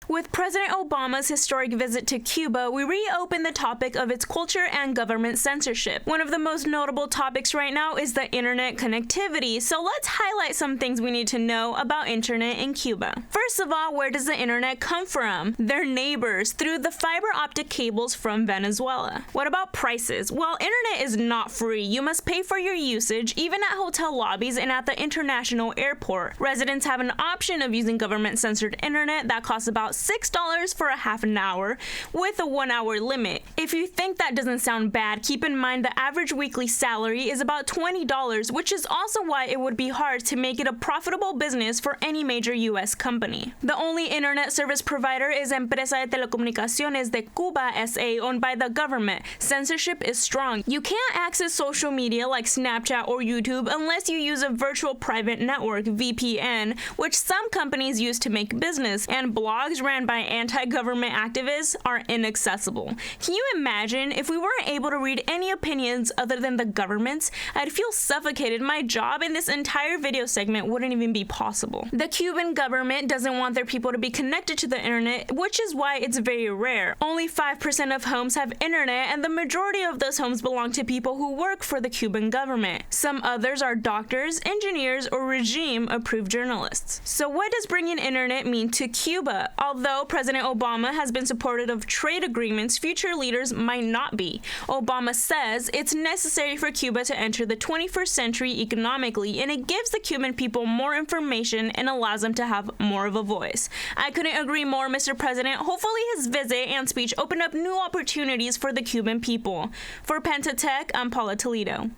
With President Obama's historic visit to Cuba, we reopen the topic of its culture and government censorship. One of the most notable topics right now is the internet connectivity, so let's highlight some things we need to know about internet in Cuba. First of all, where does the internet come from? Their neighbors, through the fiber optic cables from Venezuela. What about prices? Well, internet is not free. You must pay for your usage, even at hotel lobbies and at the international airport. Residents have an option of using government-censored internet that costs about $6 for a half an hour with a 1-hour limit. If you think that doesn't sound bad, keep in mind the average weekly salary is about $20, which is also why it would be hard to make it a profitable business for any major US company. The only internet service provider is Empresa de Telecomunicaciones de Cuba S.A., owned by the government. Censorship is strong. You can't access social media like Snapchat or YouTube unless you use a virtual private network, VPN, which some companies use to make business, and blogs ran by anti-government activists are inaccessible. Can you imagine if we weren't able to read any opinions other than the government's? I'd feel suffocated. My job in this entire video segment wouldn't even be possible. The Cuban government doesn't want their people to be connected to the internet, which is why it's very rare. Only 5% of homes have internet, and the majority of those homes belong to people who work for the Cuban government. Some others are doctors, engineers, or regime-approved journalists. So what does bringing internet mean to Cuba? Although President Obama has been supportive of trade agreements, future leaders might not be. Obama says it's necessary for Cuba to enter the 21st century economically, and it gives the Cuban people more information and allows them to have more of a voice. I couldn't agree more, Mr. President. Hopefully his visit and speech opened up new opportunities for the Cuban people. For Pentatech, I'm Paola Toledo.